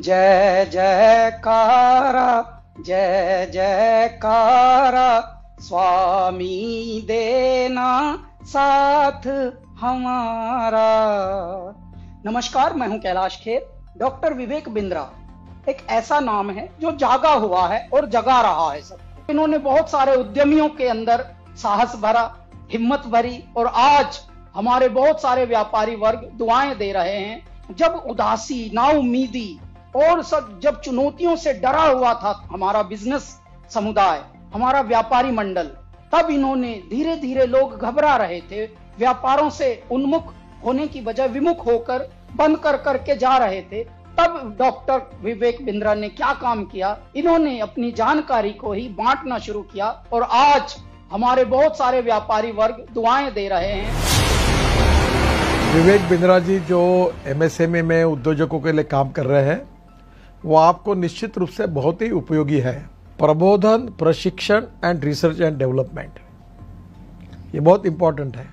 जय जयकारा जय जयकारा, स्वामी देना साथ हमारा। नमस्कार, मैं हूं कैलाश खेर। डॉक्टर विवेक बिंद्रा एक ऐसा नाम है जो जागा हुआ है और जगा रहा है सब। इन्होंने बहुत सारे उद्यमियों के अंदर साहस भरा, हिम्मत भरी, और आज हमारे बहुत सारे व्यापारी वर्ग दुआएं दे रहे हैं। जब उदासी, नाउमीदी और सब जब चुनौतियों से डरा हुआ था हमारा बिजनेस समुदाय, हमारा व्यापारी मंडल, तब इन्होंने धीरे धीरे, लोग घबरा रहे थे, व्यापारों से उन्मुख होने की बजाय विमुख होकर बंद कर करके जा रहे थे, तब डॉक्टर विवेक बिंद्रा ने क्या काम किया, इन्होंने अपनी जानकारी को ही बांटना शुरू किया और आज हमारे बहुत सारे व्यापारी वर्ग दुआएं दे रहे हैं। विवेक बिंद्रा जी जो एमएसएमई में उद्योजकों के लिए काम कर रहे हैं, वो आपको निश्चित रूप से बहुत ही उपयोगी है। प्रबोधन, प्रशिक्षण एंड रिसर्च एंड डेवलपमेंट, ये बहुत इंपॉर्टेंट है।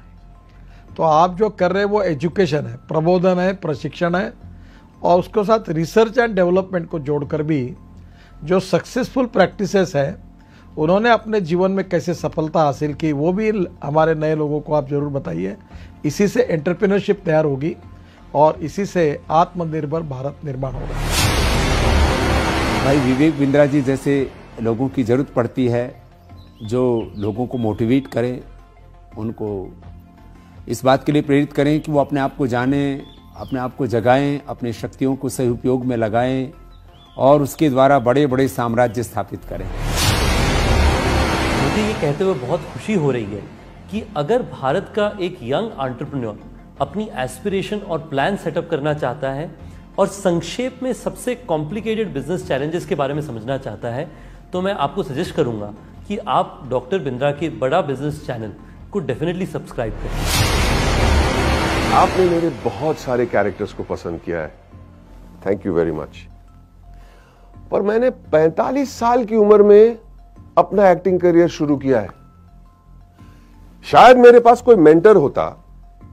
तो आप जो कर रहे हैं वो एजुकेशन है, प्रबोधन है, प्रशिक्षण है, और उसके साथ रिसर्च एंड डेवलपमेंट को जोड़कर भी जो सक्सेसफुल प्रैक्टिसेस है, उन्होंने अपने जीवन में कैसे सफलता हासिल की, वो भी हमारे नए लोगों को आप जरूर बताइए। इसी से एंटरप्रेन्योरशिप तैयार होगी और इसी से आत्मनिर्भर भारत निर्माण होगा। भाई विवेक बिंद्रा जी जैसे लोगों की ज़रूरत पड़ती है, जो लोगों को मोटिवेट करें, उनको इस बात के लिए प्रेरित करें कि वो अपने आप को जानें, अपने आप को जगाएं, अपनी शक्तियों को सही उपयोग में लगाएं और उसके द्वारा बड़े बड़े साम्राज्य स्थापित करें। मुझे ये कहते हुए बहुत खुशी हो रही है कि अगर भारत का एक यंग एंटरप्रेन्योर अपनी एस्पिरेशन और प्लान सेटअप करना चाहता है और संक्षेप में सबसे कॉम्प्लिकेटेड बिजनेस चैलेंजेस के बारे में समझना चाहता है, तो मैं आपको सजेस्ट करूंगा कि आप डॉक्टर बिंद्रा के बड़ा बिजनेस चैनल को डेफिनेटली सब्सक्राइब करें। आपने मेरे बहुत सारे कैरेक्टर्स को पसंद किया है, थैंक यू वेरी मच। पर मैंने 45 साल की उम्र में अपना एक्टिंग करियर शुरू किया है। शायद मेरे पास कोई मेंटर होता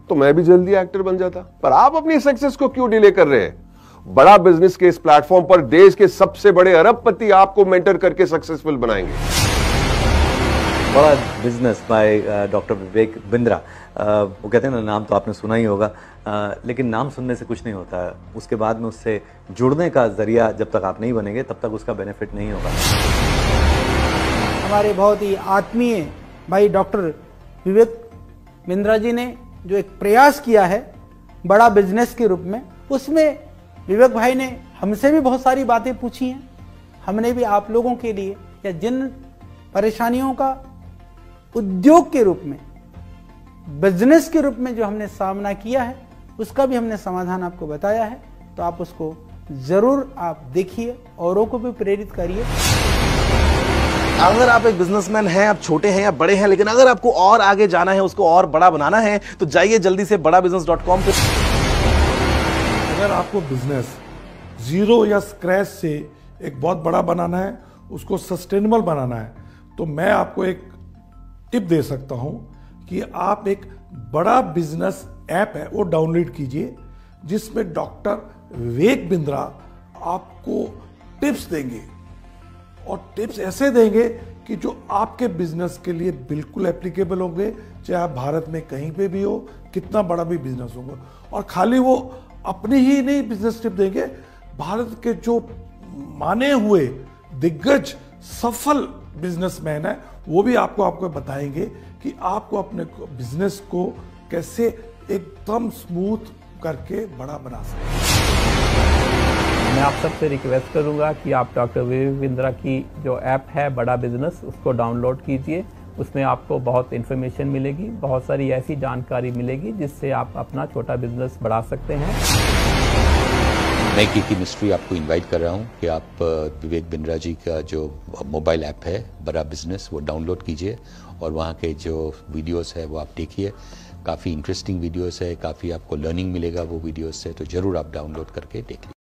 तो मैं भी जल्दी एक्टर बन जाता। पर आप अपनी सक्सेस को क्यों डिले कर रहे हैं? बड़ा बिजनेस के इस प्लेटफॉर्म पर देश के सबसे बड़े अरबपति आपको मेंटर करके सक्सेसफुल बनाएंगे। बड़ा business by doctor Vivek Bindra. वो कहते हैं ना, नाम तो आपने सुना ही होगा, लेकिन नाम सुनने से कुछ नहीं होता है। उसके बाद में उससे जुड़ने का जरिया जब तक आप नहीं बनेंगे तब तक उसका बेनिफिट नहीं होगा। हमारे बहुत ही आत्मीय भाई डॉक्टर विवेक बिंद्रा जी ने जो एक प्रयास किया है बड़ा बिजनेस के रूप में, उसमें विवेक भाई ने हमसे भी बहुत सारी बातें पूछी हैं। हमने भी आप लोगों के लिए, या जिन परेशानियों का उद्योग के रूप में, बिजनेस के रूप में जो हमने सामना किया है, उसका भी हमने समाधान आपको बताया है। तो आप उसको जरूर आप देखिए, औरों को भी प्रेरित करिए। अगर आप एक बिजनेसमैन हैं, आप छोटे हैं या बड़े हैं, लेकिन अगर आपको और आगे जाना है, उसको और बड़ा बनाना है, तो जाइए जल्दी से badabusiness.com पे। अगर आपको बिजनेस जीरो या स्क्रैच से एक बहुत बड़ा बनाना है, उसको सस्टेनेबल बनाना है, तो मैं आपको एक टिप दे सकता हूं कि आप एक बड़ा बिजनेस ऐप है वो डाउनलोड कीजिए, जिसमें डॉक्टर विवेक बिंद्रा आपको टिप्स देंगे, और टिप्स ऐसे देंगे कि जो आपके बिजनेस के लिए बिल्कुल एप्लीकेबल होंगे, चाहे आप भारत में कहीं पे भी हो, कितना बड़ा भी बिजनेस होगा। और खाली वो अपनी ही नहीं बिजनेस टिप देंगे, भारत के जो माने हुए दिग्गज सफल बिजनेसमैन है, वो भी आपको बताएंगे कि आपको अपने बिजनेस को कैसे एकदम स्मूथ करके बड़ा बना सकते। मैं आप सबसे रिक्वेस्ट करूंगा कि आप डॉक्टर विवेक बिंद्रा की जो ऐप है बड़ा बिजनेस, उसको डाउनलोड कीजिए। उसमें आपको बहुत इन्फॉर्मेशन मिलेगी, बहुत सारी ऐसी जानकारी मिलेगी जिससे आप अपना छोटा बिजनेस बढ़ा सकते हैं। मैं की मिस्ट्री आपको इनवाइट कर रहा हूं कि आप विवेक बिंद्रा जी का जो मोबाइल ऐप है बड़ा बिजनेस, वो डाउनलोड कीजिए और वहाँ के जो वीडियोस है वो आप देखिए। काफ़ी इंटरेस्टिंग वीडियोस है, काफ़ी आपको लर्निंग मिलेगा वो वीडियोस से, तो ज़रूर आप डाउनलोड करके देख लीजिए।